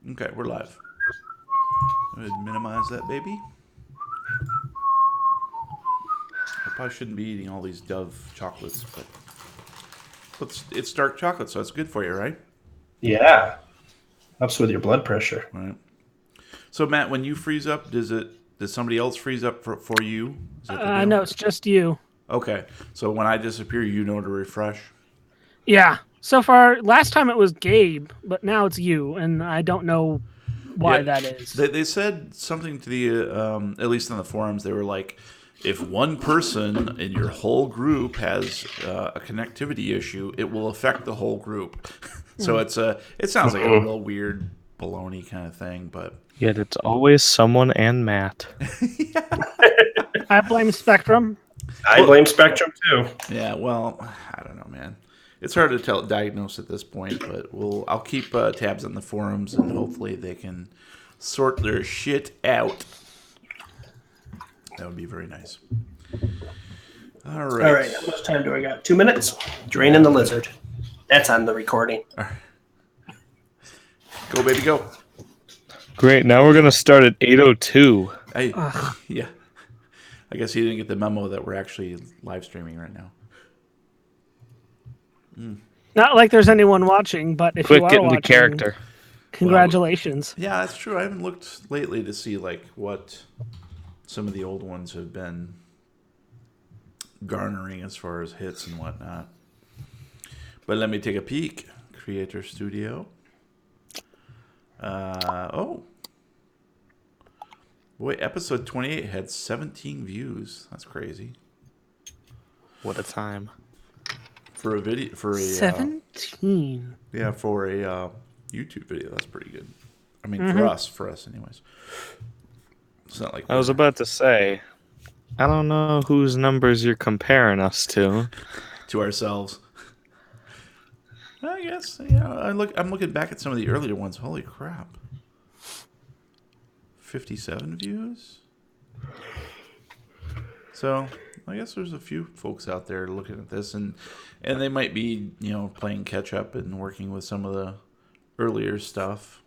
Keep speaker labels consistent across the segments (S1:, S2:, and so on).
S1: Okay, we're live. I'm going to minimize that, baby. I probably shouldn't be eating all these Dove chocolates, but it's dark chocolate, so it's good for you, right?
S2: Yeah. Helps with your blood pressure.
S1: Right. So, Matt, when you freeze up, does somebody else freeze up for you? Is that the deal?
S3: No, it's just you.
S1: Okay. So when I disappear, you know to refresh?
S3: Yeah. So far, last time it was Gabe, but now it's you, and I don't know why that is.
S1: They said something to the, at least on the forums, they were like, if one person in your whole group has a connectivity issue, it will affect the whole group. So it sounds like a real weird baloney kind of thing, but...
S4: Yet it's always someone and Matt.
S3: I blame Spectrum.
S2: I blame Spectrum too.
S1: Yeah, well, I don't know, man. It's hard to diagnose at this point, but I'll keep tabs on the forums, and hopefully they can sort their shit out. That would be very nice. All right.
S2: All right. How much time do I got? 2 minutes. Draining the lizard. That's on the recording.
S1: All right. Go, baby, go.
S4: Great. Now we're going to start at 8:02.
S1: Yeah. I guess you didn't get the memo that we're actually live streaming right now.
S3: Not like there's anyone watching, but if
S4: Quick,
S3: you are
S4: get into
S3: watching,
S4: character.
S3: congratulations.
S1: Yeah, that's true. I haven't looked lately to see like what some of the old ones have been garnering as far as hits and whatnot. But let me take a peek. Creator Studio. Oh. Boy, episode 28 had 17 views. That's crazy.
S4: What a time.
S1: For a video, for a
S3: 17.
S1: Yeah, for a YouTube video, that's pretty good. I mean, for us, anyways. It's not like
S4: I was about to say, I don't know whose numbers you're comparing us to.
S1: to ourselves. I guess, yeah. I'm looking back at some of the earlier ones. Holy crap! 57 views. So I guess there's a few folks out there looking at this, and they might be, playing catch up and working with some of the earlier stuff.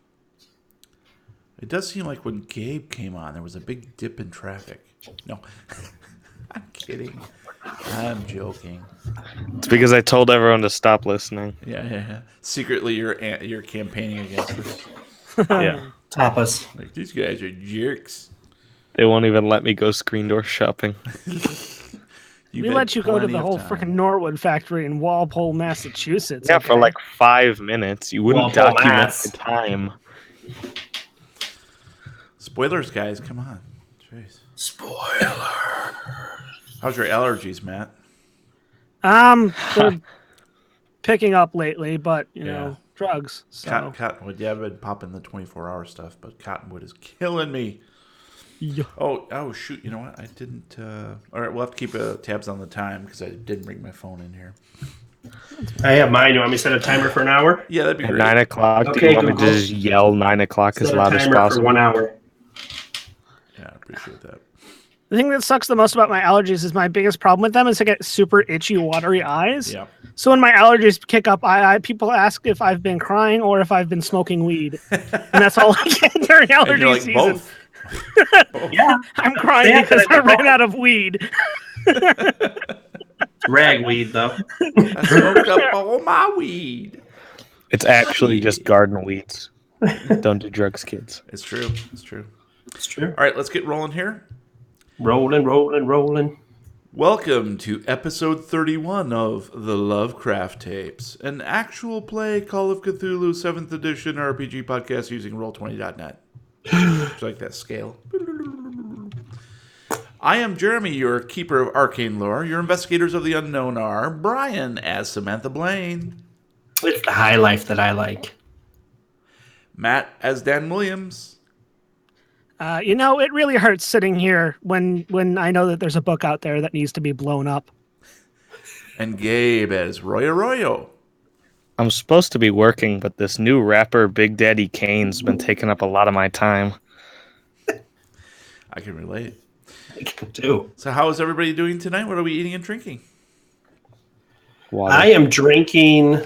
S1: It does seem like when Gabe came on, there was a big dip in traffic. No, I'm kidding. I'm joking.
S4: It's because I told everyone to stop listening.
S1: Yeah. Secretly, you're campaigning against us.
S4: Yeah.
S2: Top us.
S1: Like, these guys are jerks.
S4: They won't even let me go screen door shopping.
S3: We let you go to the whole freaking Norwood factory in Walpole, Massachusetts.
S4: Yeah, for like 5 minutes. You wouldn't
S2: Walpole,
S4: document
S2: Mass.
S4: the time.
S1: Spoilers, guys. Come on. Jeez.
S2: Spoiler.
S1: How's your allergies, Matt?
S3: They're picking up lately, but, you know, drugs. So.
S1: Cottonwood. Yeah, I've been popping the 24-hour stuff, but Cottonwood is killing me.
S3: Yeah.
S1: Oh, shoot. You know what? I didn't... All right, we'll have to keep tabs on the time because I didn't bring my phone in here.
S2: I have mine. You want me to set a timer for an hour?
S1: Yeah, that'd be
S4: At
S1: great.
S4: 9 o'clock, do
S2: Okay,
S4: you want me to
S2: Google.
S4: just yell 9 o'clock as
S2: Set a
S4: loud as
S2: timer
S4: possible?
S2: for 1 hour.
S1: Yeah, I appreciate that.
S3: The thing that sucks the most about my allergies is my biggest problem with them is I get super itchy, watery eyes.
S1: Yeah.
S3: So when my allergies kick up, people ask if I've been crying or if I've been smoking weed, and that's all I get during allergy
S1: And you're like,
S3: season.
S1: both.
S2: Yeah.
S3: I'm crying because I ran out of weed.
S2: Ragweed, though.
S1: I smoked up all my weed.
S4: It's actually just garden weeds. Don't do drugs, kids.
S1: It's true. It's true.
S2: It's true.
S1: All right, let's get rolling here.
S2: Rolling.
S1: Welcome to episode 31 of the Lovecraft Tapes, an actual play Call of Cthulhu 7th edition RPG podcast using Roll20.net. Just like that scale. I am Jeremy, your keeper of arcane lore. Your investigators of the unknown are Brian as Samantha Blaine,
S2: It's the high life that I like.
S1: Matt as Dan Williams,
S3: It really hurts sitting here when I know that there's a book out there that needs to be blown up.
S1: and Gabe as Roy Arroyo.
S4: I'm supposed to be working, but this new rapper, Big Daddy Kane's been taking up a lot of my time.
S1: I can relate.
S2: I can too.
S1: So how is everybody doing tonight? What are we eating and drinking?
S4: Water.
S2: I am drinking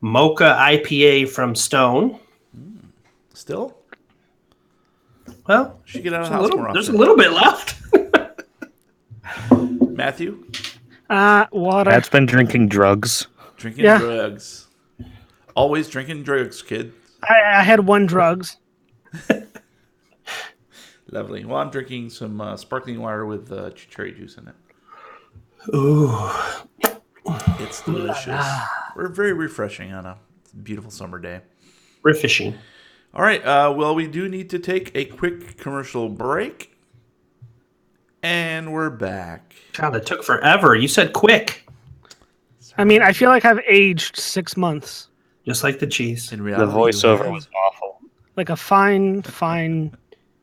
S2: Mocha IPA from Stone.
S1: Still?
S2: Well,
S1: Should get out of the house more
S2: there's a
S1: often.
S2: little bit left.
S1: Matthew?
S3: Water.
S4: That's been drinking drugs.
S1: Drinking
S3: Yeah.
S1: drugs. Always drinking drugs, kid.
S3: I had one drugs.
S1: Lovely. Well, I'm drinking some sparkling water with cherry juice in it.
S2: Ooh.
S1: It's delicious. We're very refreshing on a beautiful summer day.
S2: We're fishing.
S1: All right. Well, we do need to take a quick commercial break. And we're back.
S2: God, it took forever. You said quick.
S3: I mean, I feel like I've aged 6 months.
S2: Just like the cheese.
S1: In
S4: The
S1: reality,
S4: voiceover was awful.
S3: Like a fine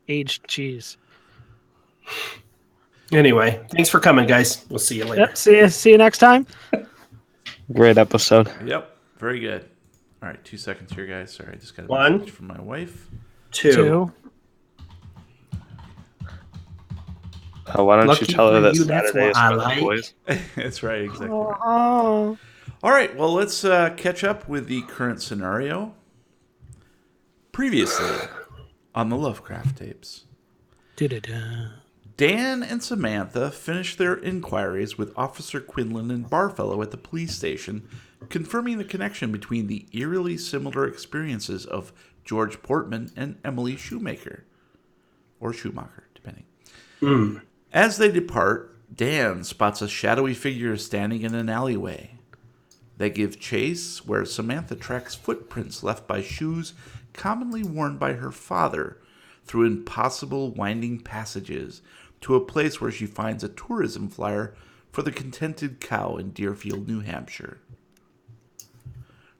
S3: aged cheese.
S2: Anyway, thanks for coming, guys. We'll see you later.
S3: Yep. See you next time.
S4: Great episode.
S1: Yep. Very good. All right. 2 seconds here, guys. Sorry, I just got a
S2: One.
S1: message from my wife.
S2: Two.
S4: Why don't
S2: Lucky
S4: you tell her
S2: for
S4: that
S2: you, that's
S4: Saturday is
S2: what I
S4: for the
S2: like.
S4: boys?
S1: That's right. Exactly.
S3: Oh.
S1: All right. Well, let's catch up with the current scenario. Previously on the Lovecraft tapes.
S3: Da-da-da.
S1: Dan and Samantha finished their inquiries with Officer Quinlan and Barfellow at the police station, confirming the connection between the eerily similar experiences of George Portman and Emily Shoemaker. Or Schumacher, depending. As they depart, Dan spots a shadowy figure standing in an alleyway. They give chase, where Samantha tracks footprints left by shoes commonly worn by her father through impossible winding passages to a place where she finds a tourism flyer for the Contented Cow in Deerfield, New Hampshire.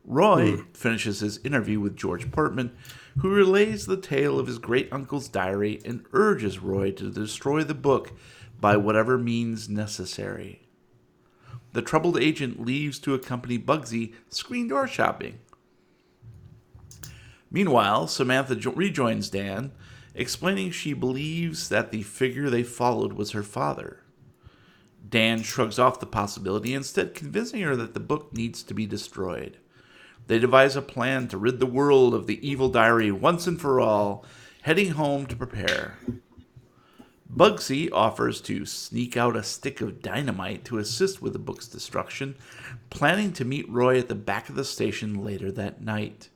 S1: Roy finishes his interview with George Portman, who relays the tale of his great-uncle's diary and urges Roy to destroy the book by whatever means necessary. The troubled agent leaves to accompany Bugsy screen door shopping. Meanwhile, Samantha rejoins Dan, explaining she believes that the figure they followed was her father. Dan shrugs off the possibility, instead convincing her that the book needs to be destroyed. They devise a plan to rid the world of the evil diary once and for all, heading home to prepare. Bugsy offers to sneak out a stick of dynamite to assist with the book's destruction, planning to meet Roy at the back of the station later that night.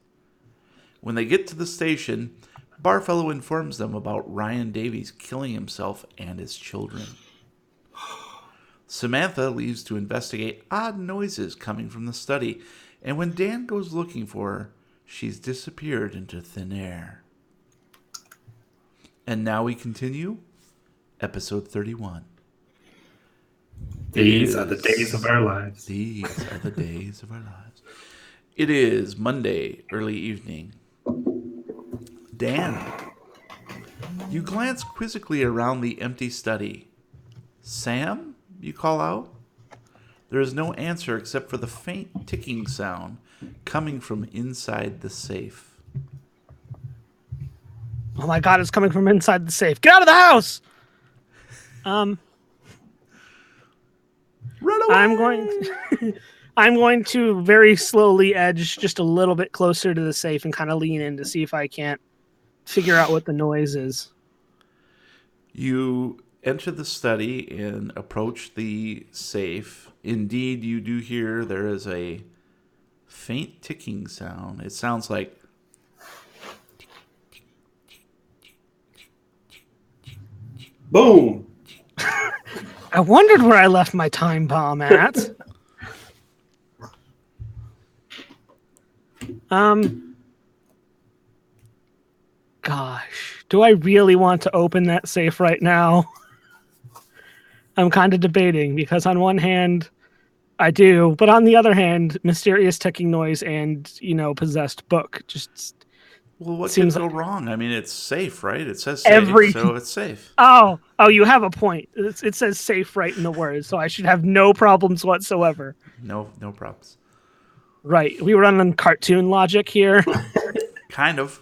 S1: When they get to the station, Barfellow informs them about Ryan Davies killing himself and his children. Samantha leaves to investigate odd noises coming from the study, and when Dan goes looking for her, she's disappeared into thin air. And now we continue, episode 31.
S2: These are the days of our lives.
S1: These are the days of our lives. It is Monday, early evening. Dan, you glance quizzically around the empty study. Sam, you call out. There is no answer except for the faint ticking sound coming from inside the safe.
S3: Oh my God! It's coming from inside the safe. Get out of the house.
S1: Run away!
S3: I'm going to very slowly edge just a little bit closer to the safe and kind of lean in to see if I can't figure out what the noise is.
S1: You enter the study and approach the safe. Indeed, you do hear there is a faint ticking sound. It sounds like
S2: Boom.
S3: I wondered where I left my time bomb at. Gosh, do I really want to open that safe right now? I'm kind of debating because on one hand, I do, but on the other hand, mysterious ticking noise and, possessed book just
S1: well, what
S3: seems
S1: could go
S3: like
S1: wrong? I mean, it's safe, right? It says safe,
S3: every.
S1: so it's safe.
S3: Oh, you have a point. It says safe right in the word, so I should have no problems whatsoever.
S1: No problems.
S3: Right. We were running cartoon logic here.
S1: Kind of.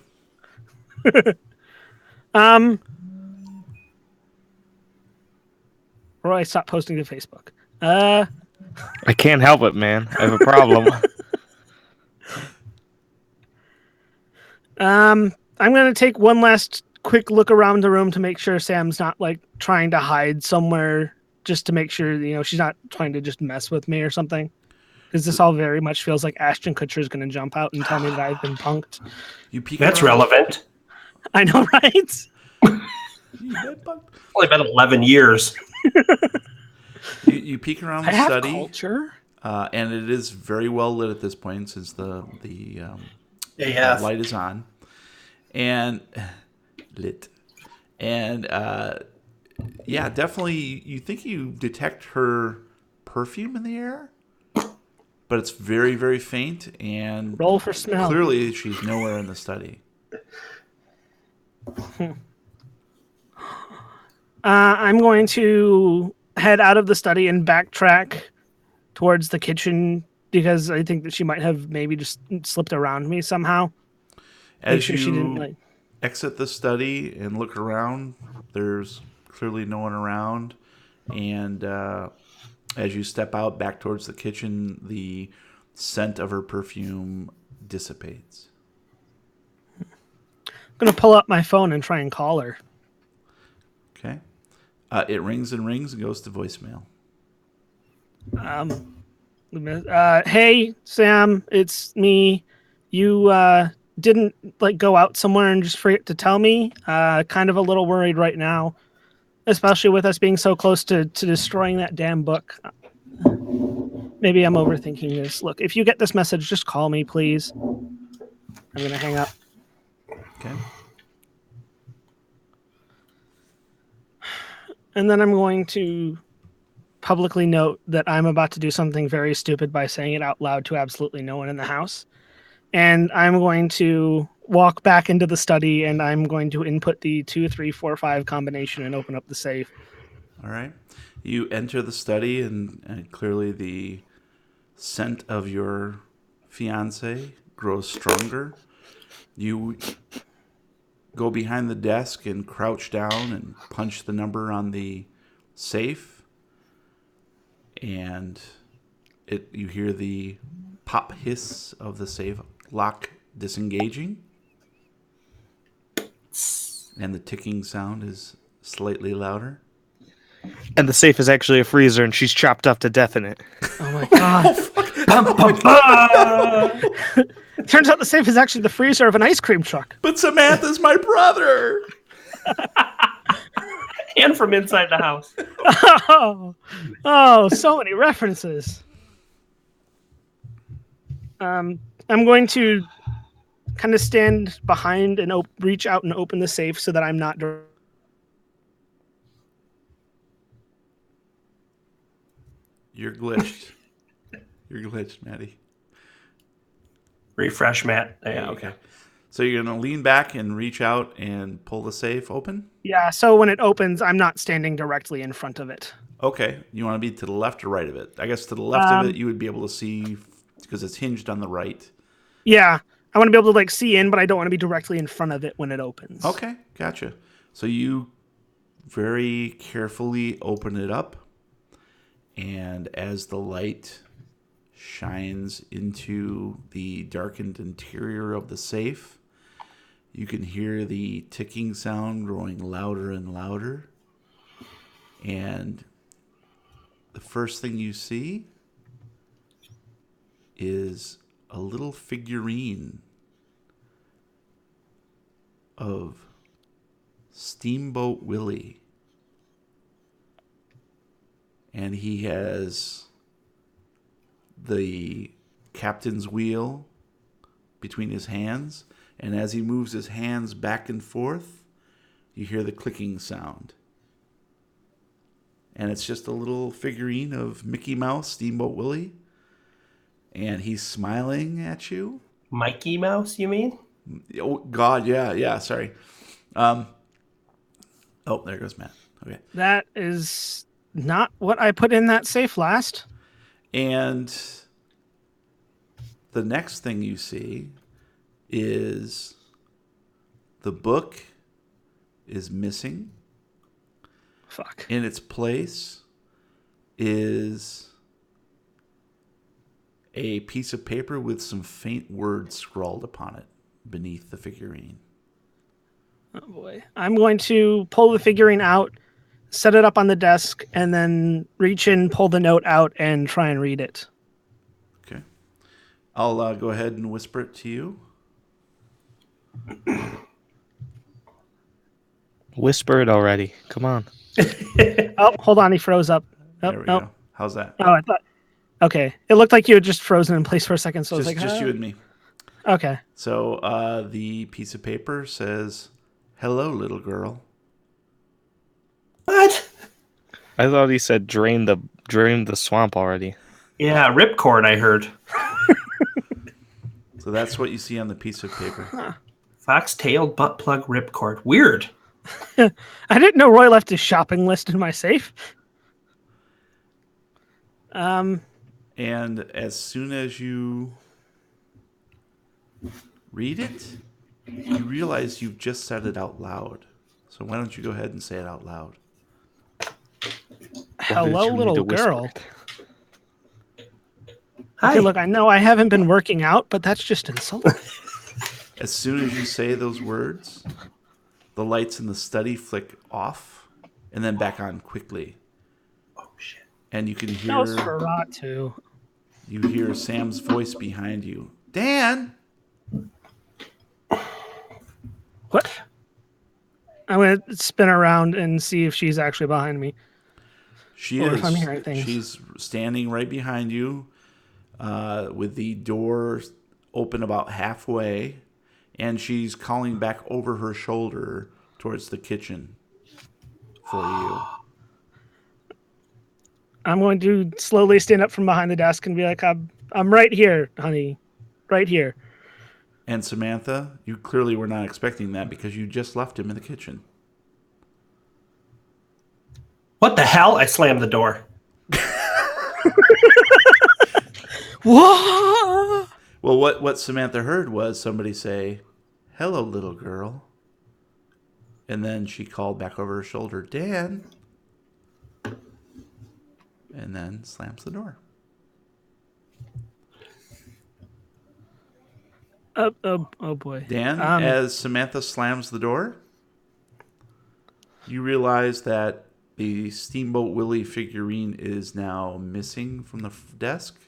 S3: Roy, stop posting to Facebook.
S4: I can't help it, man. I have a problem.
S3: I'm gonna take one last quick look around the room to make sure Sam's not like trying to hide somewhere, just to make sure she's not trying to just mess with me or something. Because this all very much feels like Ashton Kutcher is gonna jump out and tell me that I've been punked.
S1: You peek
S2: That's
S1: around.
S2: relevant.
S3: I know, right?
S1: You've been punked.
S2: Only been 11 years.
S1: You peek around
S3: I
S1: the
S3: have
S1: study,
S3: culture.
S1: and it is very well lit at this point since the
S2: AF.
S1: light is on, and lit, and yeah, definitely. You think you detect her perfume in the air, but it's very, very faint, and
S3: Roll for smell.
S1: clearly she's nowhere in the study.
S3: I'm going to head out of the study and backtrack towards the kitchen because I think that she might have maybe just slipped around me somehow. Make
S1: As
S3: sure she didn't like.
S1: exit the study and look around, there's clearly no one around, and as you step out back towards the kitchen, the scent of her perfume dissipates.
S3: I'm gonna pull up my phone and try and call her.
S1: Okay. It rings and rings and goes to voicemail.
S3: Hey Sam, it's me. You didn't like go out somewhere and just forget to tell me. Kind of a little worried right now, especially with us being so close to destroying that damn book. Maybe I'm overthinking this. Look, if you get this message, just call me, please. I'm gonna hang up.
S1: Okay.
S3: And then I'm going to publicly note that I'm about to do something very stupid by saying it out loud to absolutely no one in the house. And I'm going to walk back into the study and I'm going to input the 2, 3, 4, 5 combination and open up the safe.
S1: All right. You enter the study, and clearly the scent of your fiance grows stronger. You go behind the desk and crouch down and punch the number on the safe, and you hear the pop hiss of the safe lock disengaging, and the ticking sound is slightly louder.
S4: And the safe is actually a freezer, and she's chopped up to death in it.
S3: Oh my god. Turns out the safe is actually the freezer of an ice cream truck.
S1: But Samantha's my brother.
S2: And from inside the house.
S3: Oh, so many references. I'm going to kind of stand behind and reach out and open the safe so that I'm not.
S1: You're glitched. You're glitched, Maddie.
S2: Refresh, Matt. There
S1: Yeah,
S2: you
S1: okay.
S2: go.
S1: So you're going to lean back and reach out and pull the safe open?
S3: Yeah, so when it opens, I'm not standing directly in front of it.
S1: Okay. You want to be to the left or right of it? I guess to the left of it, you would be able to see because it's hinged on the right.
S3: Yeah, I want to be able to like see in, but I don't want to be directly in front of it when it opens.
S1: Okay, gotcha. So you very carefully open it up, and as the light shines into the darkened interior of the safe, you can hear the ticking sound growing louder and louder. And the first thing you see is a little figurine of Steamboat Willie. And he has the captain's wheel between his hands. And as he moves his hands back and forth, you hear the clicking sound. And it's just a little figurine of Mickey Mouse, Steamboat Willie. And he's smiling at you.
S2: Mikey Mouse, you mean?
S1: Oh, God, yeah, sorry. Oh, there goes Matt. Okay.
S3: That is not what I put in that safe last.
S1: And the next thing you see is the book is missing.
S3: Fuck.
S1: In its place is a piece of paper with some faint words scrawled upon it. beneath the figurine.
S3: Oh boy. I'm going to pull the figurine out, set it up on the desk, and then reach in, pull the note out, and try and read it.
S1: Okay. I'll go ahead and whisper it to you.
S4: Whisper it already. Come on.
S3: Oh, hold on. He froze up. Oh,
S1: There we
S3: no.
S1: go. How's that?
S3: Oh, I thought. Okay. It looked like you had just frozen in place for a second, so I was like,
S1: Just you and me.
S3: Okay.
S1: So the piece of paper says, "Hello, little girl."
S2: What?
S4: I thought he said drain the swamp already.
S2: Yeah, ripcord, I heard.
S1: So that's what you see on the piece of paper.
S2: Fox-tailed butt plug ripcord. Weird.
S3: I didn't know Roy left his shopping list in my safe.
S1: And as soon as you read it, you realize you've just said it out loud. So why don't you go ahead and say it out loud?
S3: Hello,
S4: you need
S3: little
S4: to whisper
S3: girl.
S4: it?
S2: Hi.
S3: Okay, look, I know I haven't been working out, but that's just insulting.
S1: As soon as you say those words, the lights in the study flick off and then back on quickly.
S2: Oh, shit.
S1: And you can hear
S3: Nosferatu.
S1: you hear Sam's voice behind you. Dan!
S3: What? I'm going to spin around and see if she's actually behind me.
S1: She
S3: Or
S1: is.
S3: if I'm hearing things.
S1: She's standing right behind you with the door open about halfway, and she's calling back over her shoulder towards the kitchen for you.
S3: I'm going to slowly stand up from behind the desk and be like, I'm right here, honey. Right here.
S1: And Samantha, you clearly were not expecting that because you just left him in the kitchen.
S2: What the hell? I slammed the door.
S3: Whoa!
S1: Well, what Samantha heard was somebody say, "Hello, little girl." And then she called back over her shoulder, "Dan." And then slams the door.
S3: Oh boy.
S1: Dan, as Samantha slams the door, you realize that the Steamboat Willie figurine is now missing from the desk,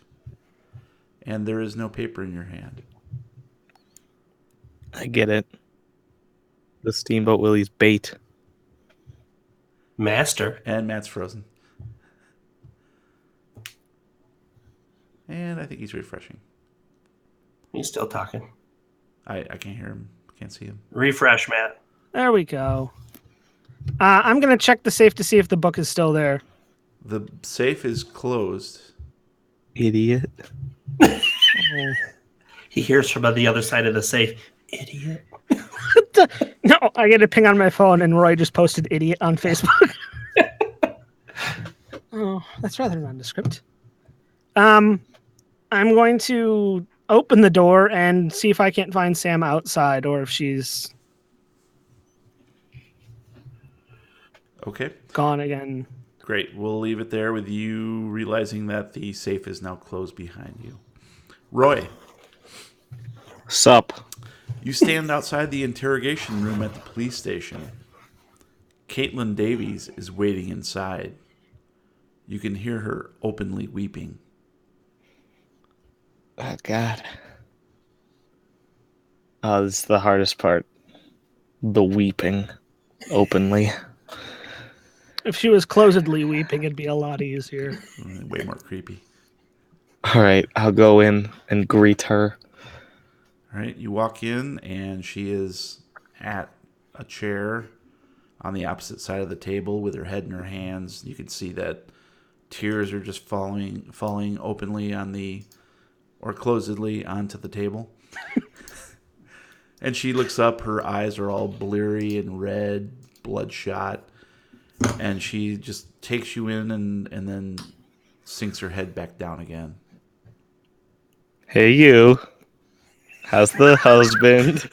S1: and there is no paper in your hand.
S4: I get it. The Steamboat Willie's bait.
S2: Master.
S1: And Matt's frozen. And I think he's refreshing.
S2: He's still talking.
S1: I can't hear him. Can't see him.
S2: Refresh, Matt.
S3: There we go. I'm going to check the safe to see if the book is still there.
S1: The safe is closed.
S4: Idiot.
S2: He hears from the other side of the safe. Idiot.
S3: No, I get a ping on my phone and Roy just posted idiot on Facebook. Oh, that's rather nondescript. I'm going to open the door and see if I can't find Sam outside or if she's
S1: Okay.
S3: gone again.
S1: Great. We'll leave it there with you realizing that the safe is now closed behind you. Roy,
S4: Sup.
S1: you stand outside the interrogation room at the police station. Caitlin Davies is waiting inside. You can hear her openly weeping.
S4: Oh, God. Oh, this is the hardest part. The weeping openly.
S3: If she was closedly weeping, it'd be a lot easier.
S1: Way more creepy.
S4: All right, I'll go in and greet her.
S1: All right, you walk in, and she is at a chair on the opposite side of the table with her head in her hands. You can see that tears are just falling openly on the, or closedly onto the table. And she looks up, her eyes are all bleary and red, bloodshot, and she just takes you in and then sinks her head back down again.
S4: Hey, you. How's the husband?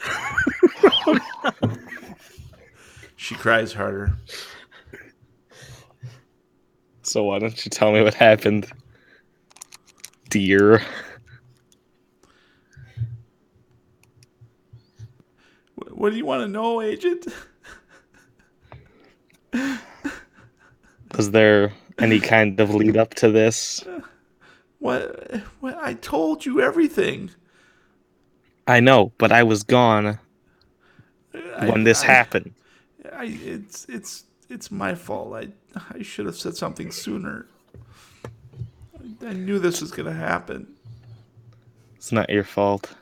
S1: She cries harder.
S4: So why don't you tell me what happened, dear?
S1: What do you want to know, Agent?
S4: Was there any kind of lead up to this?
S1: What? I told you everything.
S4: I know, but I was gone when this
S1: I,
S4: happened.
S1: it's my fault. I should have said something sooner. I knew this was gonna happen.
S4: It's not your fault.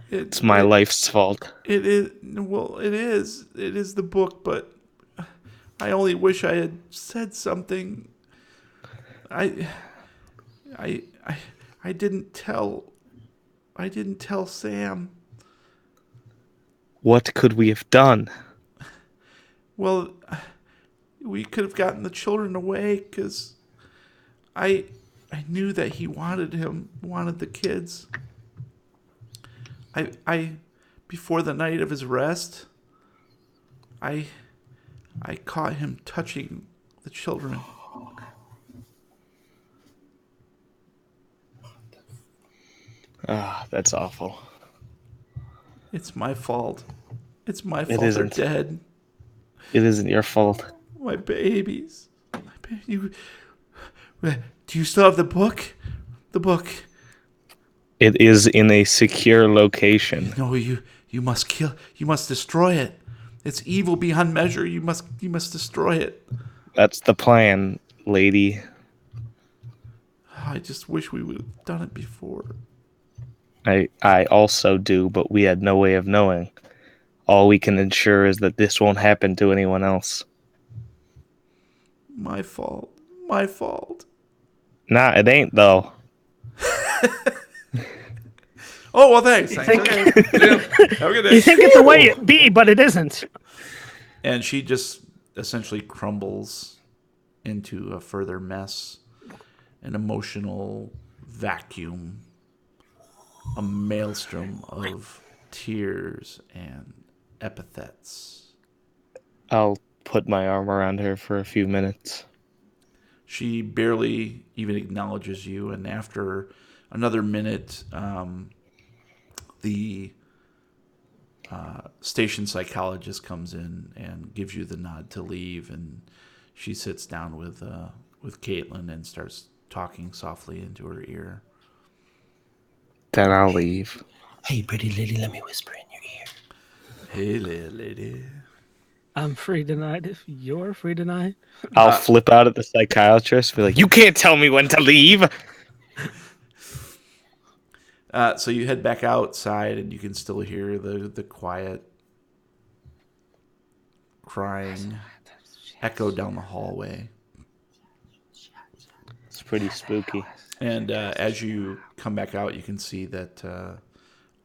S1: It,
S4: It's my life's fault.
S1: It is. Well, it is. It is the book, but I only wish I had said something. I, I, I, I didn't tell. I didn't tell Sam.
S4: What could we have done?
S1: Well, we could have gotten the children away because I knew that he wanted the kids. I before the night of his arrest, I caught him touching the children.
S4: Ah, that's awful.
S1: It's my fault. It's my fault.
S4: It
S1: They're
S4: isn't.
S1: dead.
S4: It isn't your fault.
S1: My babies. You. Do you still have the book? The book.
S4: It is in a secure location.
S1: No, you must kill. You must destroy it. It's evil beyond measure. You must destroy it.
S4: That's the plan, lady.
S1: I just wish we would have done it before.
S4: I also do, but we had no way of knowing. All we can ensure is that this won't happen to anyone else.
S1: My fault. My fault.
S4: Nah, it ain't, though.
S1: Oh, well, thanks. Thanks. Yeah, have a good day.
S3: You think it's the way it be, but it isn't.
S1: And she just essentially crumbles into a further mess, an emotional vacuum, a maelstrom of tears and epithets.
S4: I'll put my arm around her for a few minutes.
S1: She barely even acknowledges you, and after another minute, the station psychologist comes in and gives you the nod to leave, and she sits down with Caitlin and starts talking softly into her ear.
S4: Then I'll leave.
S2: Hey, pretty lady, let me whisper in your ear.
S1: Hey, lady.
S3: I'm free tonight if you're free tonight.
S4: I'll flip out at the psychiatrist and be like, you can't tell me when to leave!
S1: So you head back outside, and you can still hear the quiet crying echo down the hallway.
S4: It's pretty spooky.
S1: And as you come back out, you can see that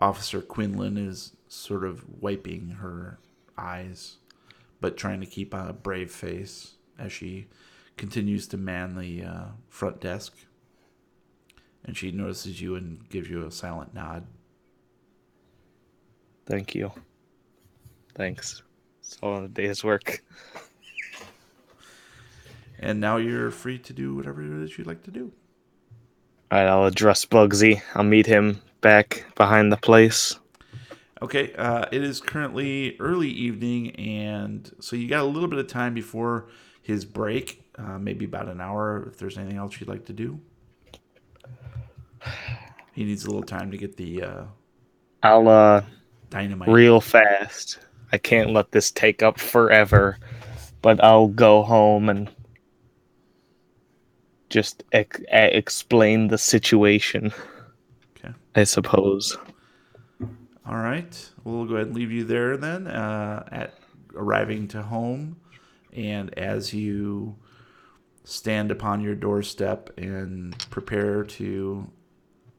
S1: Officer Quinlan is sort of wiping her eyes, but trying to keep on a brave face as she continues to man the front desk. And she notices you and gives you a silent nod.
S4: Thank you. Thanks. It's all in a day's work.
S1: And now you're free to do whatever it is you'd like to do.
S4: Alright, I'll address Bugsy. I'll meet him back behind the place.
S1: Okay, it is currently early evening, and so you got a little bit of time before his break, maybe about an hour if there's anything else you'd like to do. He needs a little time to get the
S4: I'll
S1: dynamite.
S4: real fast. I can't let this take up forever, but I'll go home and just explain the situation.
S1: Okay.
S4: I suppose.
S1: All right. We'll go ahead and leave you there then at arriving to home. And as you stand upon your doorstep and prepare to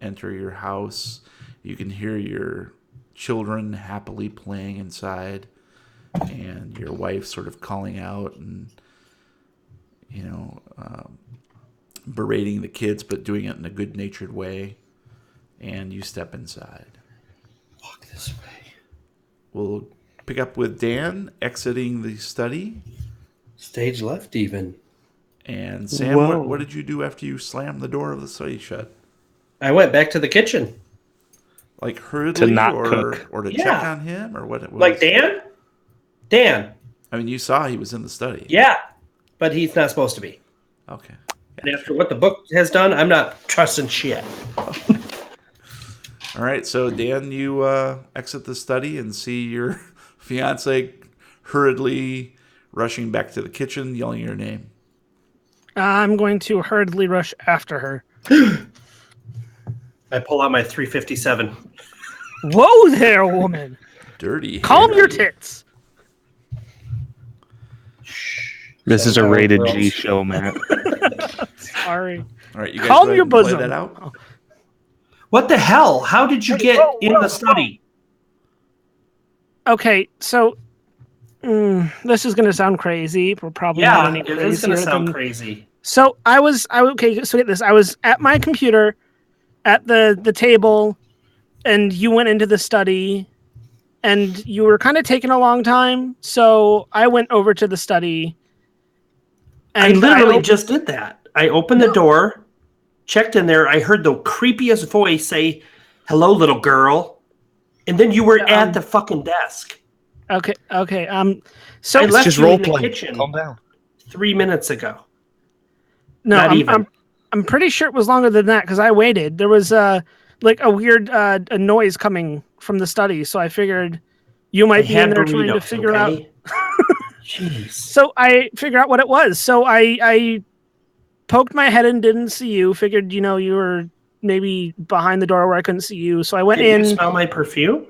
S1: enter your house, you can hear your children happily playing inside and your wife sort of calling out and, berating the kids, but doing it in a good-natured way. And you step inside.
S2: Walk this way.
S1: We'll pick up with Dan exiting the study.
S2: Stage left, even.
S1: And Sam,
S4: Whoa.
S1: what did you do after you slammed the door of the study shut?
S2: I went back to the kitchen.
S1: Like hurriedly,
S4: not
S1: or
S4: cook.
S1: or to
S2: Yeah.
S1: check on him, or what?
S2: Like Dan? Dan.
S1: I mean, you saw he was in the study.
S2: Yeah. But he's not supposed to be.
S1: Okay.
S2: And after what the book has done, I'm not trusting shit.
S1: All right. So Dan, you exit the study and see your fiance hurriedly rushing back to the kitchen, yelling your name.
S3: I'm going to hurriedly rush after her.
S2: I pull out my 357.
S3: Whoa there, woman!
S1: Dirty.
S3: Calm
S1: Harry.
S3: your tits.
S4: This is a
S2: Sound
S4: rated
S2: girls.
S4: G show, Matt.
S3: Sorry.
S1: All right, you guys
S3: Calm
S1: go ahead
S3: your
S1: and play
S3: bosom.
S1: that out.
S2: What the hell? How did you get
S3: whoa,
S2: in
S3: whoa,
S2: the study?
S3: Okay, so this is going to sound crazy. We're probably
S2: Yeah,
S3: not any
S2: it is going to
S3: crazier
S2: sound
S3: than.
S2: crazy.
S3: So okay. So get this. I was at my computer, at the table, and you went into the study, and you were kind of taking a long time. So I went over to the study.
S2: I
S3: And
S2: literally just did that. I opened the door, checked in there. I heard the creepiest voice say, "Hello, little girl," and then you were at the fucking desk.
S3: Okay. So
S2: I left
S4: just
S2: you in
S4: role
S2: the
S4: playing.
S2: kitchen
S4: Calm down.
S2: 3 minutes ago.
S3: no,
S2: Not even.
S3: I'm pretty sure it was longer than that because I waited. There was like a weird a noise coming from the study, so I figured you might be in there trying to figure out.
S2: Jeez.
S3: So I figured out what it was. So I poked my head and didn't see you. Figured you were maybe behind the door where I couldn't see you. So I went
S2: Did
S3: in.
S2: you smell my perfume?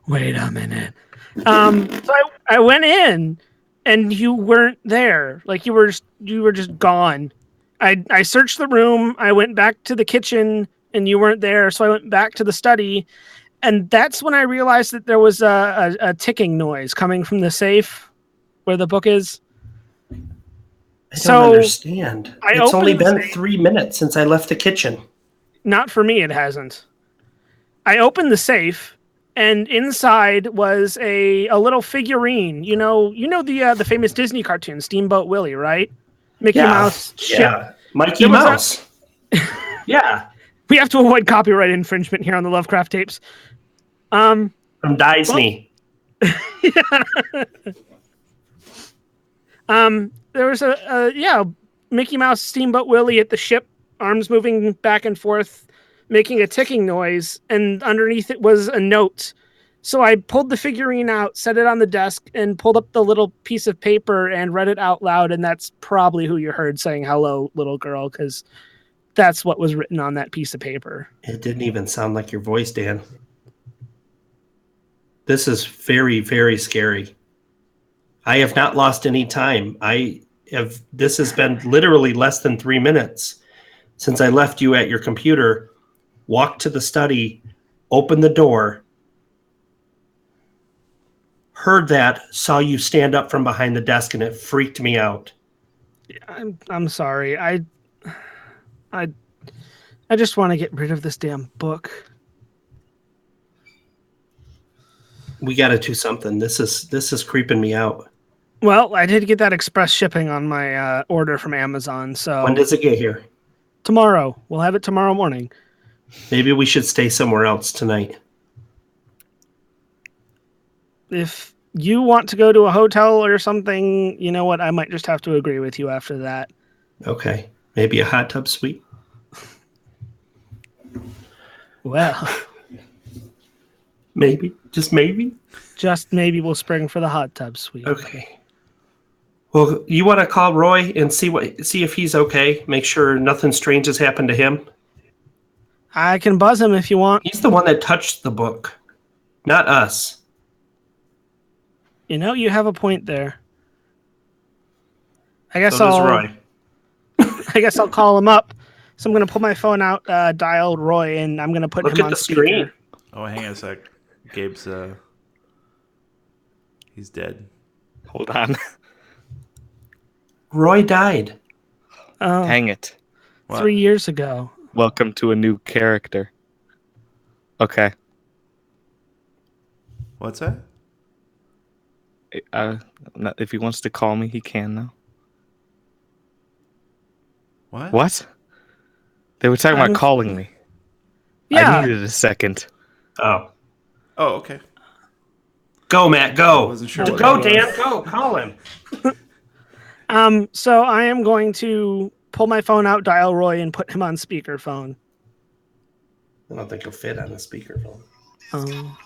S3: Wait a minute. So I went in, and you weren't there. Like you were just gone. I searched the room. I went back to the kitchen, and you weren't there. So I went back to the study, and that's when I realized that there was a ticking noise coming from the safe where the book is.
S2: I don't understand. It's only been 3 minutes since I left the kitchen.
S3: Not for me, it hasn't. I opened the safe, and inside was a little figurine. You know the famous Disney cartoon Steamboat Willie, right? Mickey Mouse ship.
S2: Yeah, Mikey Mouse. Yeah,
S3: we have to avoid copyright infringement here on the Lovecraft tapes.
S2: From Disney.
S3: There was a Mickey Mouse Steamboat Willie at the ship, arms moving back and forth, making a ticking noise, and underneath it was a note. So I pulled the figurine out, set it on the desk, and pulled up the little piece of paper and read it out loud, and that's probably who you heard saying hello, little girl, because that's what was written on that piece of paper.
S2: It didn't even sound like your voice, Dan. This is very, very scary. I have not lost any time. This has been literally less than 3 minutes since I left you at your computer, walked to the study, opened the door, heard that, saw you stand up from behind the desk, and it freaked me out.
S3: I'm sorry. I just want to get rid of this damn book.
S2: We got to do something. This is creeping me out.
S3: Well, I did get that express shipping on my order from Amazon. So
S2: When does it get here?
S3: Tomorrow. We'll have it tomorrow morning.
S2: Maybe we should stay somewhere else tonight.
S3: If you want to go to a hotel or something, you know what? I might just have to agree with you after that.
S2: Okay. Maybe a hot tub suite?
S3: Well,
S2: maybe. Just maybe?
S3: Just maybe we'll spring for the hot tub suite.
S2: Okay. Well, you want to call Roy and see if he's okay? Make sure nothing strange has happened to him?
S3: I can buzz him if you want.
S2: He's the one that touched the book, not us.
S3: You know, you have a point there. I guess
S2: So does Roy.
S3: I guess I'll call him up. So I'm going to pull my phone out, dial Roy, and I'm going to put
S2: Look
S3: him
S2: at
S3: on
S2: the
S3: speaker.
S2: screen.
S1: Oh, hang on a sec. Gabe's he's dead.
S4: Hold on.
S2: Roy died.
S3: Oh,
S4: Hang it.
S3: 3 years ago.
S4: Welcome to a new character. Okay.
S1: What's that?
S4: If he wants to call me, he can now.
S1: What?
S4: What? They were talking about calling me.
S3: Yeah.
S4: I needed a second.
S2: Oh.
S1: Oh, okay.
S2: Go, Matt,
S1: I
S2: go.
S1: wasn't sure
S3: Okay.
S1: what
S2: Go,
S1: that was.
S2: Dan, go. Call him.
S3: So I am going to pull my phone out, dial Roy, and put him on speakerphone.
S2: I don't think he'll fit on the speakerphone.
S3: Um,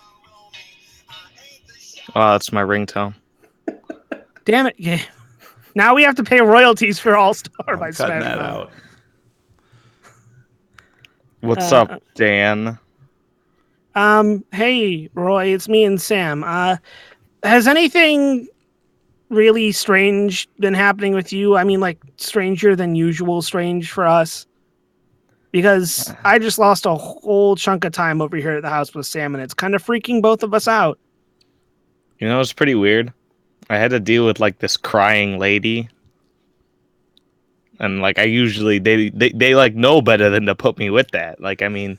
S4: Oh, that's my ringtone.
S3: damn it, Gabe. Now we have to pay royalties for All Star
S1: I'm
S3: by
S1: cutting
S3: Smash
S1: that
S3: Mouth.
S1: out.
S4: What's up, Dan?
S3: Hey, Roy, it's me and Sam. Has anything really strange been happening with you? I mean, like, stranger than usual strange for us? Because I just lost a whole chunk of time over here at the house with Sam, and it's kind of freaking both of us out.
S4: You know, it's pretty weird. I had to deal with like this crying lady. And like I usually they like know better than to put me with that. Like I mean,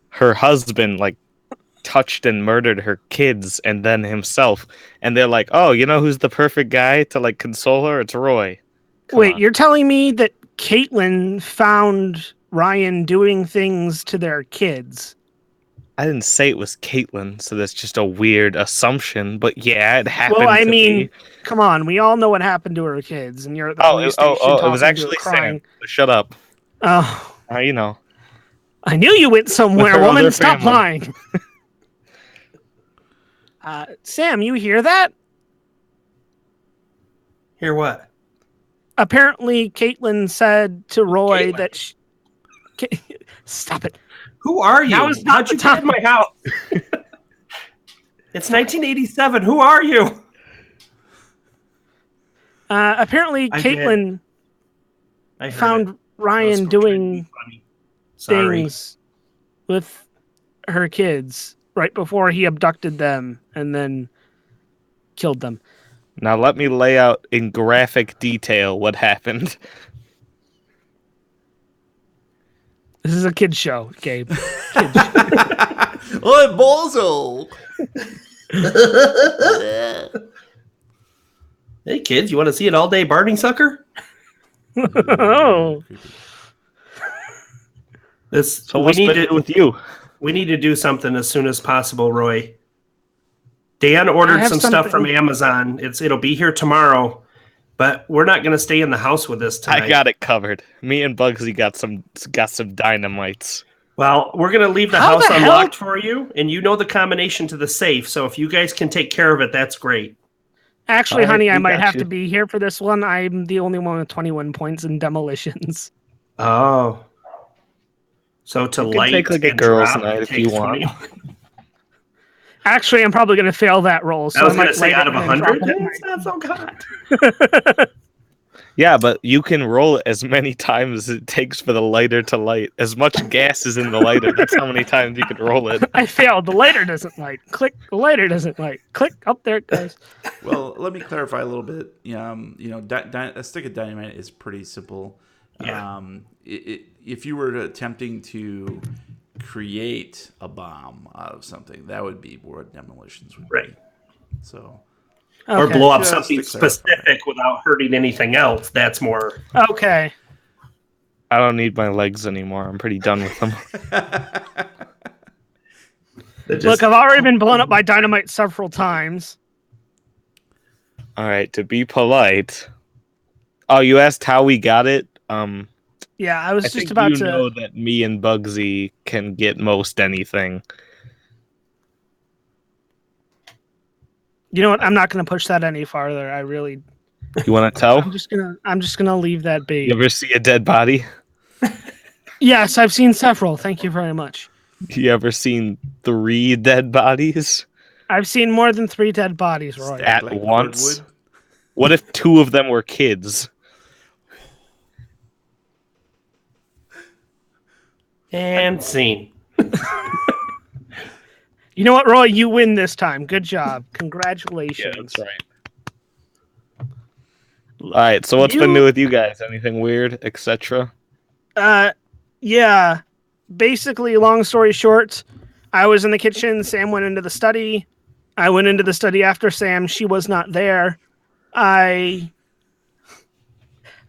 S4: her husband like touched and murdered her kids and then himself, and they're like, "Oh, you know who's the perfect guy to like console her? It's Roy." Come
S3: Wait,
S4: on.
S3: you're telling me that Caitlin found Ryan doing things to their kids?
S4: I didn't say it was Caitlyn, so that's just a weird assumption. But yeah, it happened.
S3: Well, I
S4: to
S3: mean,
S4: be.
S3: come on, we all know what happened to her kids, and you're at the
S4: Oh,
S3: police station
S4: it was
S3: talking to her
S4: actually
S3: crying.
S4: Sam. Shut up.
S3: Oh,
S4: You know,
S3: I knew you went
S4: with
S3: somewhere,
S4: her
S3: woman.
S4: other
S3: Stop
S4: family.
S3: lying. Sam, you hear that?
S2: Hear what?
S3: Apparently, Caitlin said to Roy
S2: Caitlin?
S3: that stop it.
S2: Who are you?
S3: Now is not
S2: How'd
S3: the
S2: you get in
S3: time.
S2: my house? It's 1987. Who are you?
S3: Apparently,
S2: I
S3: Caitlin
S2: I heard
S3: found
S2: it. I was
S3: Ryan
S2: trying to be
S3: doing
S2: funny. Sorry.
S3: things with her kids right before he abducted them and then killed them.
S4: Now let me lay out in graphic detail what happened.
S3: This is a kid's show, Gabe.
S1: Oh, bozo!
S2: Hey kids, you want to see an all-day Barney sucker?
S3: Oh,
S2: This
S4: So what's been new with you?
S2: we need to do something as soon as possible, Roy. Dan ordered
S3: have
S2: some stuff from
S3: something.
S2: Amazon. It'll be here tomorrow, but we're not going to stay in the house with this tonight.
S4: I got it covered. Me and Bugsy got some dynamites.
S2: Well, we're going to leave the
S3: How
S2: house
S3: the hell-
S2: unlocked for you, and you know the combination to the safe. So if you guys can take care of it, that's great.
S3: actually,
S4: All right,
S3: honey, I
S4: we
S3: might
S4: got
S3: have
S4: you.
S3: to be here for this one. I'm the only one with 21 points in demolitions.
S2: Oh. So to
S4: You can
S2: light
S4: take, like, a
S2: and
S4: girls'
S2: drop,
S4: night
S2: it
S4: if you
S2: takes
S4: want.
S2: 20.
S3: Actually, I'm probably going to fail that roll. So
S2: I was
S3: might
S2: going to say
S3: light
S2: out
S3: it
S2: of
S3: and then drop
S2: 100,
S3: it.
S2: it's not so hot.
S4: Yeah, but you can roll it as many times as it takes for the lighter to light. As much gas is in the lighter. That's how many times you can roll it.
S3: I failed. The lighter doesn't light. Click. The lighter doesn't light. Click. Up there it goes.
S1: Well, let me clarify a little bit. A stick of dynamite is pretty simple.
S2: Yeah.
S1: If you were attempting to create a bomb out of something, that would be where demolitions would
S2: Right.
S1: be. So,
S2: Or
S3: Okay.
S2: blow up
S1: Just
S2: something
S1: to clarify.
S2: specific without hurting anything else. That's more.
S3: Okay.
S4: I don't need my legs anymore. I'm pretty done with them.
S3: Look, I've already been blown up by dynamite several times.
S4: All right, to be polite. Oh, you asked how we got it?
S3: Yeah, I was
S4: I
S3: just
S4: think
S3: about
S4: you
S3: to.
S4: know that me and Bugsy can get most anything.
S3: You know what? I'm not going to push that any farther. I really.
S4: You want to tell?
S3: I'm just gonna leave that be.
S4: You ever see a dead body?
S3: Yes, I've seen several. Thank you very much.
S4: You ever seen 3 dead bodies?
S3: I've seen more than 3 dead bodies, Roy.
S4: At
S1: like
S4: once?
S1: cordwood.
S4: What if 2 of them were kids?
S2: And scene.
S3: You know what, Roy? You win this time. Good job. Congratulations.
S4: right. All right, so what's been new with you guys? Anything weird, etc.?
S3: Yeah. Basically, long story short, I was in the kitchen. Sam went into the study. I went into the study after Sam. She was not there. Okay,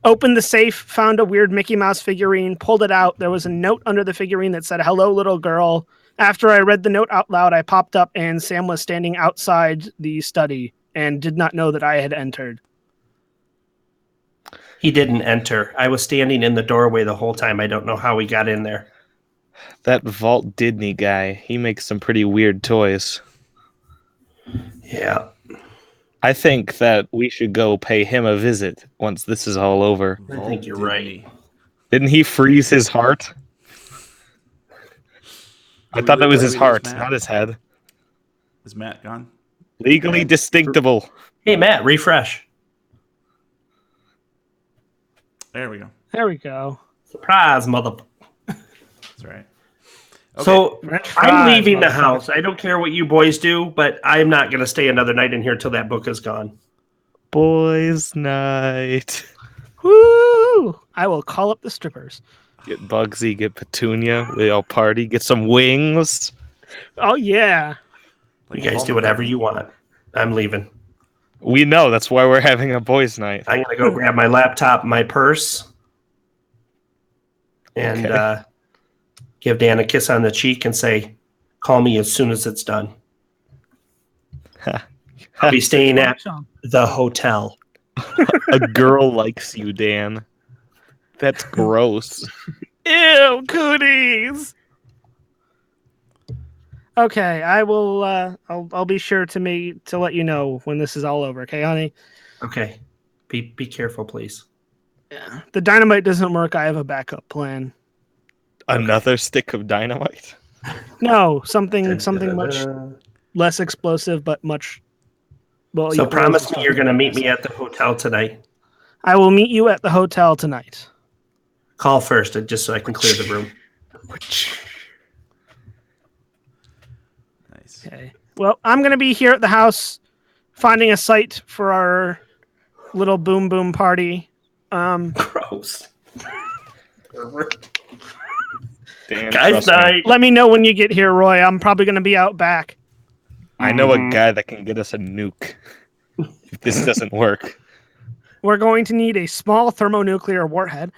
S3: Opened the safe, found a weird Mickey Mouse figurine, pulled it out. There was a note under the figurine that said, "Hello, little girl." After I read the note out loud, I popped up and Sam was standing outside the study and did not know that I had entered.
S2: He didn't enter. I was standing in the doorway the whole time. I don't know how he got in there.
S4: That Vault Disney guy, he makes some pretty weird toys.
S2: Yeah.
S4: I think that we should go pay him a visit once this is all over.
S2: I think you're right.
S4: Didn't he freeze his heart? I thought that was his heart,
S1: Matt?
S4: not his head.
S1: Is Matt gone?
S4: Legally distinctable.
S2: Hey, Matt, refresh.
S1: There we go.
S3: There we go.
S2: Surprise, mother.
S1: That's right.
S2: So
S3: French
S2: I'm
S3: fries,
S2: leaving the
S3: motherfucker.
S2: house. I don't care what you boys do, but I'm not going to stay another night in here till that book is gone.
S4: Boys' night.
S3: Woo! I will call up the strippers.
S4: Get Bugsy, get Petunia. We all party. Get some wings.
S3: Oh, yeah.
S2: You guys do whatever you want. I'm leaving.
S4: We know. That's why we're having a boys' night.
S2: I'm going to go grab my laptop, my purse, and
S4: Okay.
S2: give Dan a kiss on the cheek and say, call me as soon as it's done. I'll be staying at the hotel.
S4: A girl likes you, Dan. That's gross.
S3: Ew, cooties. Okay, I will. I'll be sure to let you know when this is all over. Okay, honey.
S2: Okay. Be careful, please.
S3: Yeah. The dynamite doesn't work. I have a backup plan.
S4: Another stick of dynamite.
S3: No, something much less explosive, but much. Well,
S2: So
S3: equal
S2: promise
S3: as
S2: me you're going to meet me at the hotel tonight.
S3: I will meet you at the hotel tonight.
S2: Call first, just so I can clear the room.
S1: Nice.
S3: Okay. Well, I'm going to be here at the house, finding a site for our little boom boom party.
S2: Gross.
S4: Dan,
S2: Guys
S4: trust me.
S2: night.
S3: Let me know when you get here, Roy. I'm probably going to be out back.
S4: I know a guy that can get us a nuke. If this doesn't work.
S3: We're going to need a small thermonuclear warhead.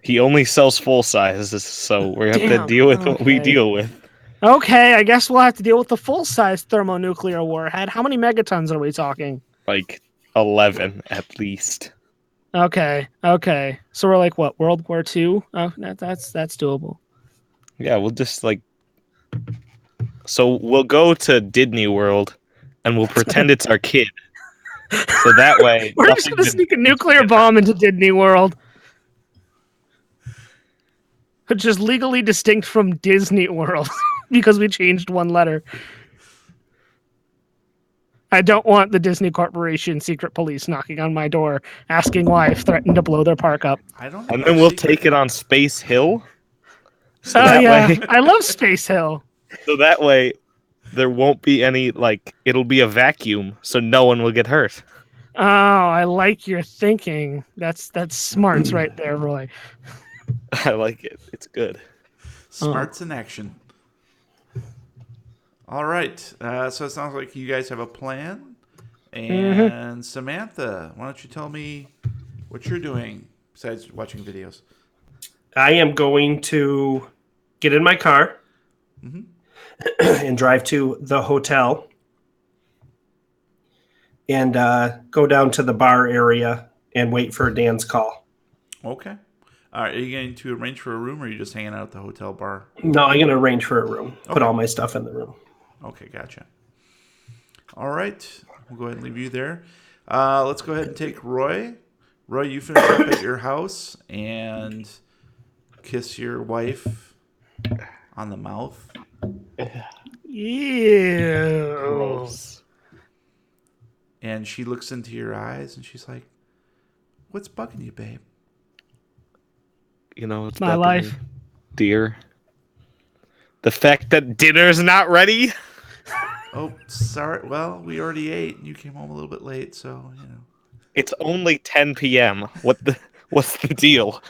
S4: He only sells full sizes, so we have to
S3: Damn,
S4: deal with what we
S3: okay.
S4: deal with.
S3: Okay, I guess we'll have to deal with the full-size thermonuclear warhead. How many megatons are we talking?
S4: Like 11 at least.
S3: Okay. So we're like what? World War II? Oh, that's doable.
S4: Yeah, we'll just like. So we'll go to Disney World, and we'll pretend it's our kid. So that way,
S3: We're just gonna sneak a nuclear bomb into Disney World, which is legally distinct from Disney World because we changed one letter. I don't want the Disney Corporation secret police knocking on my door asking why I've threatened to blow their park up.
S1: I don't.
S4: And then we'll take it on Space Hill. So
S3: Oh
S4: that
S3: yeah,
S4: way,
S3: I love Space Hill.
S4: so that way, there won't be any like. It'll be a vacuum, so no one will get hurt.
S3: Oh, I like your thinking. That's smarts right there, Roy.
S4: I like it. It's good.
S1: Smarts in action. All right. So it sounds like you guys have a plan. And Samantha, why don't you tell me what you're doing besides watching videos?
S2: I am going to get in my car and drive to the hotel and go down to the bar area and wait for Dan's call.
S1: Okay. All right. Are you going to arrange for a room or are you just hanging out at the hotel bar?
S2: No, I'm going to arrange for a room. Put
S1: Okay.
S2: all my stuff in the room.
S1: Okay, gotcha. All right. We'll go ahead and leave you there. Let's go ahead and take Roy. Roy, you finish up at your house and kiss your wife on the mouth.
S3: Ew.
S4: Gross.
S1: And she looks into your eyes and she's like, "What's bugging you, babe?"
S4: You know, it's
S3: My
S4: bugging
S3: life.
S4: me, dear. The fact that dinner's not ready.
S1: Oh, sorry. Well, we already ate and you came home a little bit late, so, you know.
S4: It's only 10 p.m. What's the deal?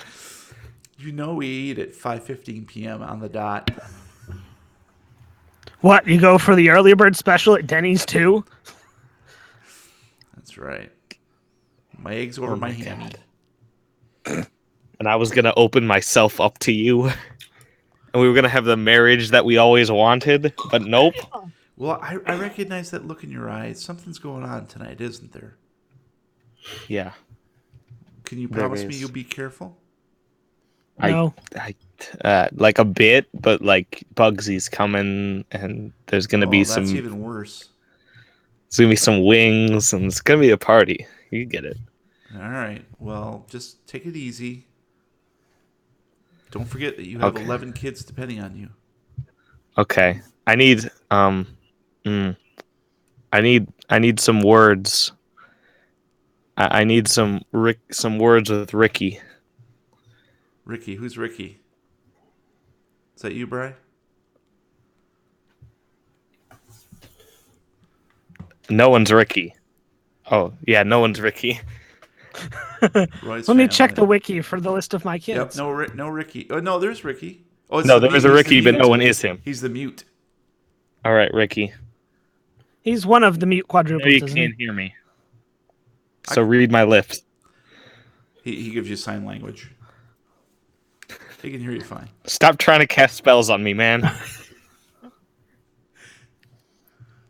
S1: You know we eat at 5:15 p.m. on the dot.
S3: What, you go for the early bird special at Denny's too?
S1: That's right. My eggs over my
S4: my
S1: hammy.
S4: God. and I was gonna open myself up to you, and we were gonna have the marriage that we always wanted, but nope.
S1: Well, I recognize that look in your eyes. Something's going on tonight, isn't there?
S4: Yeah,
S1: Can you
S4: There
S1: promise me
S4: is.
S1: you'll be careful?
S3: No.
S4: like a bit, but like Bugsy's coming, and there's gonna be
S1: That's
S4: some.
S1: even worse.
S4: There's gonna be some wings, and it's gonna be a party. You get it.
S1: All right. Well, just take it easy. Don't forget that you have
S4: Okay.
S1: 11 kids depending on you.
S4: Okay. I need mm, I need some words. I need some words with Ricky.
S1: Ricky, who's Ricky? Is that you, Bry?
S4: No one's Ricky. Oh, yeah, no one's Ricky.
S1: Roy's
S3: Let me check the
S1: family.
S3: wiki for the list of my
S1: Yep.
S3: kids.
S1: No Ricky. Oh no, there's Ricky. Oh, it's
S4: No,
S1: the
S4: there is
S1: mute.
S4: a
S1: He's the
S4: Ricky, but
S1: mute.
S4: no one is him.
S1: He's the mute.
S4: All right, Ricky.
S3: He's one of the mute
S4: No,
S3: quadruplets,
S4: you
S3: isn't
S4: can't
S3: he?
S4: hear me. So read my lips.
S1: He gives you sign language. He can hear you fine.
S4: Stop trying to cast spells on me, man.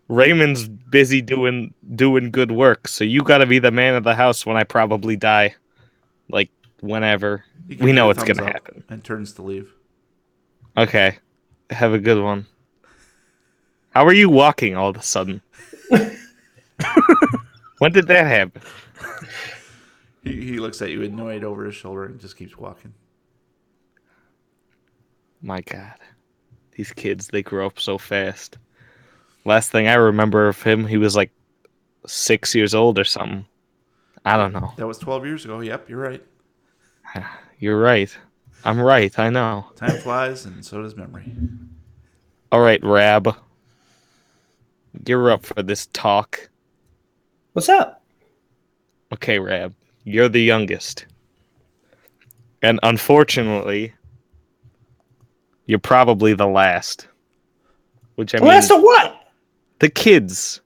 S4: Raymond's busy doing good work, so you gotta be the man of the house when I probably die. Like, whenever.
S1: He gives
S4: We
S1: you
S4: know
S1: a
S4: it's
S1: thumbs
S4: gonna
S1: up
S4: happen.
S1: and turns to leave.
S4: Okay. Have a good one. How are you walking all of a sudden? When did that happen?
S1: He looks at you annoyed over his shoulder and just keeps walking.
S4: My God. These kids, they grow up so fast. Last thing I remember of him, he was like 6 years old or something. I don't know.
S1: That was 12 years ago. Yep, you're right.
S4: You're right. I'm right, I know.
S1: Time flies, and so does memory.
S4: All right, Rab. You're up for this talk.
S2: What's up?
S4: Okay, Rab. You're the youngest. And unfortunately, you're probably the last. Which I mean,
S2: Last of what?
S4: the kids.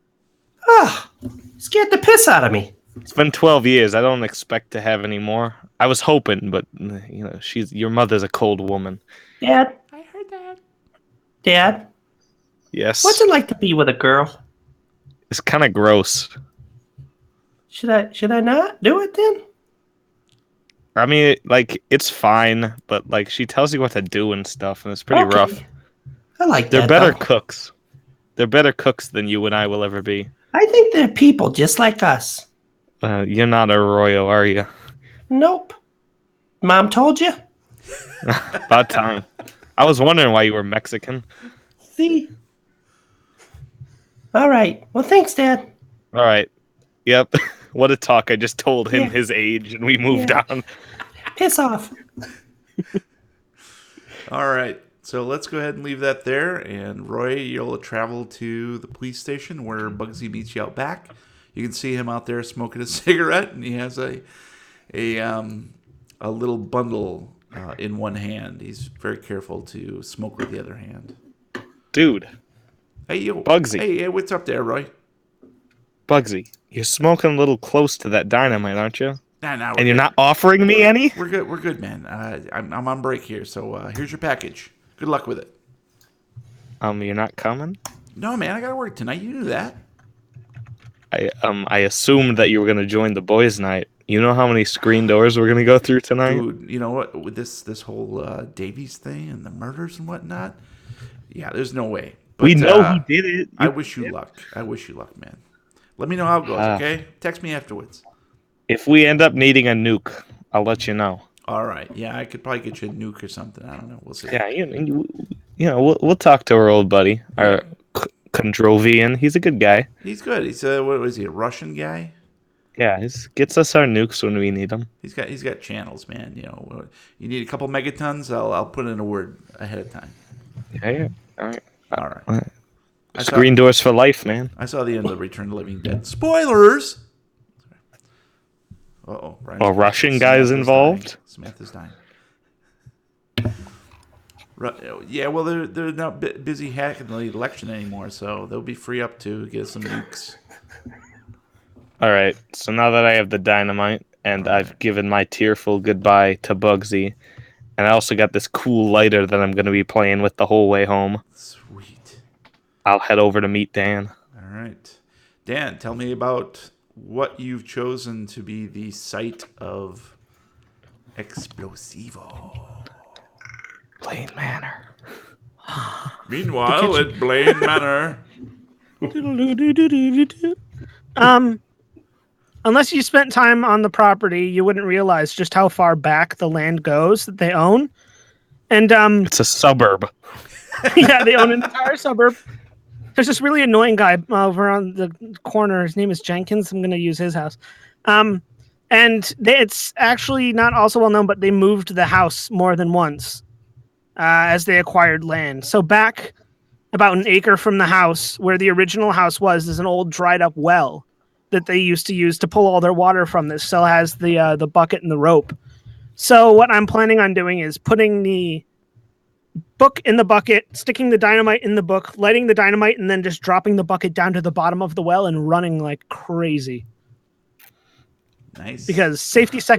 S2: Ah, scared the piss out of me.
S4: It's been 12 years. I don't expect to have any more. I was hoping, but you know, your mother's a cold woman.
S2: Dad,
S1: I heard that.
S2: Dad,
S4: Yes.
S2: what's it like to be with a girl?
S4: It's kind of gross.
S2: Should I not do it then?
S4: I mean, like, it's fine, but like she tells you what to do and stuff, and it's pretty
S2: Okay.
S4: rough.
S2: I like
S4: They're
S2: that.
S4: better
S2: though.
S4: cooks. They're better cooks than you and I will ever be.
S2: I think they're people just like us.
S4: You're not a royal, are you?
S2: Nope. Mom told you?
S4: About time. I was wondering why you were Mexican.
S2: See? All right. Well, thanks, Dad.
S4: All right. Yep. What a talk. I just told him
S2: Yeah.
S4: his age, and we moved
S2: Yeah.
S4: on.
S2: Piss off.
S1: All right. So let's go ahead and leave that there. And Roy, you'll travel to the police station where Bugsy meets you out back. You can see him out there smoking a cigarette, and he has a little bundle in one hand. He's very careful to smoke with the other hand.
S4: Dude,
S1: Hey, yo,
S4: Bugsy.
S1: Hey, what's up there, Roy?
S4: Bugsy, you're smoking a little close to that dynamite, aren't you?
S1: Nah,
S4: And you're not offering me any?
S1: We're good, man. I'm on break here, so here's your package. Good luck with it.
S4: You're not coming?
S1: No, man, I gotta work tonight. You knew that.
S4: I assumed that you were gonna join the boys' night. You know how many screen doors we're gonna go through tonight?
S1: Dude, you know what? With this whole Davies thing and the murders and whatnot, yeah, there's no way. But,
S4: we know he did it.
S1: I wish you luck. I wish you luck, man. Let me know how it goes, okay? Text me afterwards.
S4: If we end up needing a nuke, I'll let you know.
S1: All right. Yeah, I could probably get you a nuke or something. I don't know. We'll see.
S4: Yeah, you know, we'll talk to our old buddy, our Kondrovian. He's a good guy.
S1: He's good. He's what was he? A Russian guy?
S4: Yeah, he gets us our nukes when we need them.
S1: He's got channels, man. You know, you need a couple megatons. I'll put in a word ahead of time.
S4: Yeah. All right.
S1: All right.
S4: Screen doors for life, man.
S1: I saw the end of Return to the Living Dead. Spoilers. Uh-oh.
S4: A Russian guy's involved?
S1: Samantha's dying. Yeah, well, they're not busy hacking the election anymore, so they'll be free up to get some nukes.
S4: All right. So now that I have the dynamite and I've given my tearful goodbye to Bugsy. And I also got this cool lighter that I'm going to be playing with the whole way home.
S1: Sweet.
S4: I'll head over to meet Dan.
S1: All right. Dan, tell me about what you've chosen to be the site of Explosivo.
S4: Blaine Manor.
S1: Meanwhile, at Blaine Manor.
S3: Unless you spent time on the property, you wouldn't realize just how far back the land goes that they own. And
S4: It's a suburb.
S3: yeah, they own an entire suburb. There's this really annoying guy over on the corner. His name is Jenkins. I'm going to use his house. It's actually not also well known, but they moved the house more than once as they acquired land. So back about an acre from the house where the original house was, is an old dried up well that they used to use to pull all their water from. This still has the bucket and the rope. So what I'm planning on doing is putting the book in the bucket, sticking the dynamite in the book, lighting the dynamite, and then just dropping the bucket down to the bottom of the well and running like crazy.
S1: Nice.
S3: Because safety second